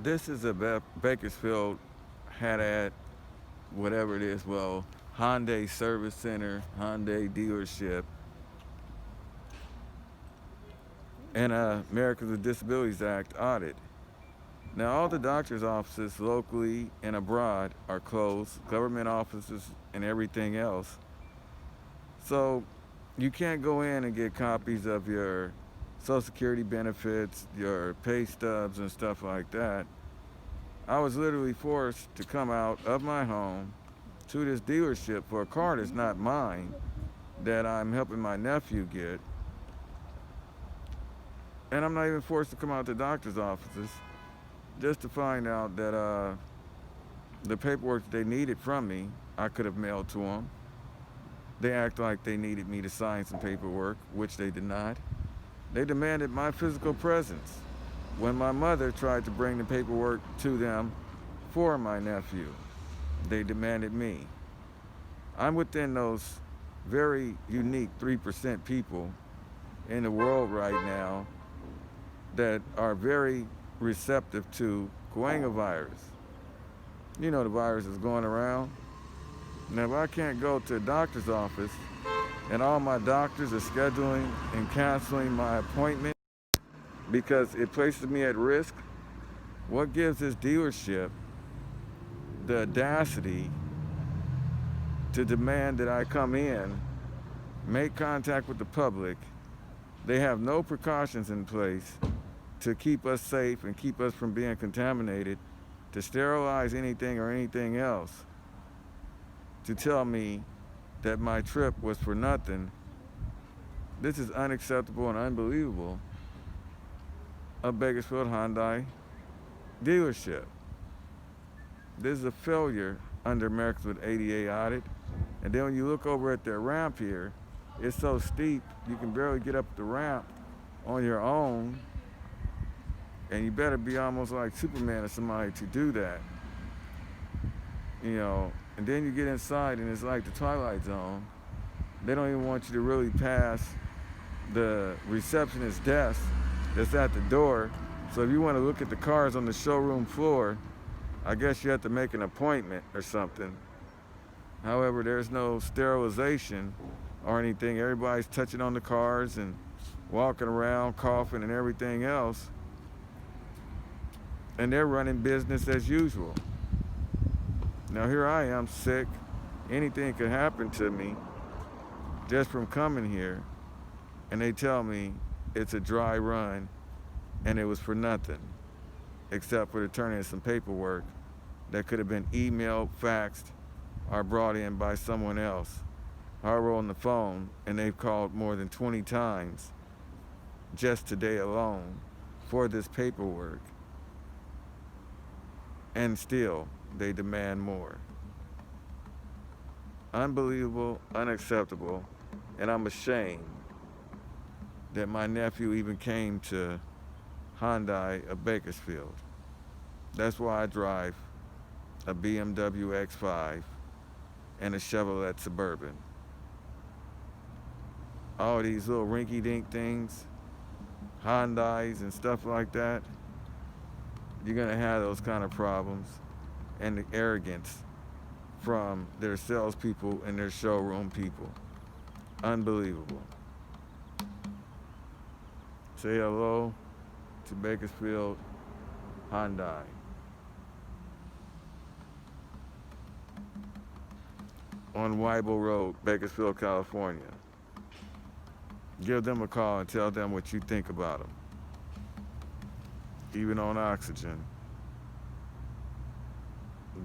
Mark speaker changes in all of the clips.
Speaker 1: This is a Bakersfield Haddad, whatever it is, well, Hyundai Service Center, Hyundai dealership, and Americans with Disabilities Act audit. Now, all the doctor's offices locally and abroad are closed, government offices and everything else. So you can't go in and get copies of your Social Security benefits, your pay stubs, and stuff like that. I was literally forced to come out of my home to this dealership for a car that's not mine, that I'm helping my nephew get. And I'm not even forced to come out to doctor's offices just to find out that the paperwork that they needed from me, I could have mailed to them. They act like they needed me to sign some paperwork, which they did not. They demanded my physical presence when my mother tried to bring the paperwork to them for my nephew. They demanded me. I'm within those very unique 3% people in the world right now that are very receptive to coronavirus. You know the virus is going around. Now, if I can't go to a doctor's office and all my doctors are scheduling and canceling my appointment because it places me at risk, what gives this dealership the audacity to demand that I come in, make contact with the public? They have no precautions in place to keep us safe and keep us from being contaminated, to sterilize anything or anything else, to tell me that my trip was for nothing. This is unacceptable and unbelievable. A Bakersfield Hyundai dealership. This is a failure under Americans with ADA audit. And then when you look over at their ramp here, it's so steep you can barely get up the ramp on your own. And you better be almost like Superman or somebody to do that. You know, and then you get inside and it's like the Twilight Zone. They don't even want you to really pass the receptionist desk that's at the door. So if you want to look at the cars on the showroom floor, I guess you have to make an appointment or something. However, there's no sterilization or anything. Everybody's touching on the cars and walking around, coughing and everything else. And they're running business as usual. Now here I am sick. Anything could happen to me just from coming here. And they tell me it's a dry run and it was for nothing, except for to turn in some paperwork that could have been emailed, faxed, or brought in by someone else. I were on the phone and they've called more than 20 times just today alone for this paperwork. And still, they demand more. Unbelievable, unacceptable, and I'm ashamed that my nephew even came to Hyundai of Bakersfield. That's why I drive a BMW X5 and a Chevrolet Suburban. All these little rinky-dink things, Hyundais and stuff like that, you're gonna have those kind of problems and the arrogance from their salespeople and their showroom people. Unbelievable. Say hello to Bakersfield Hyundai. On Weibel Road, Bakersfield, California. Give them a call and tell them what you think about them. Even on oxygen,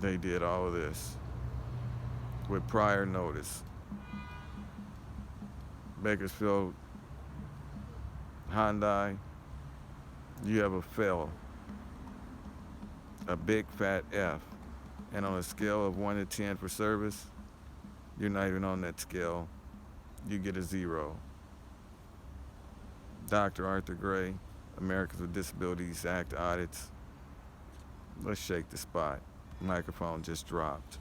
Speaker 1: they did all of this with prior notice. Bakersfield Hyundai, you have a fail, a big fat F. And on a scale of 1 to 10 for service, you're not even on that scale. You get a 0. Dr. Arthur Gray, Americans with Disabilities Act audits. Let's shake the spot. Microphone just dropped.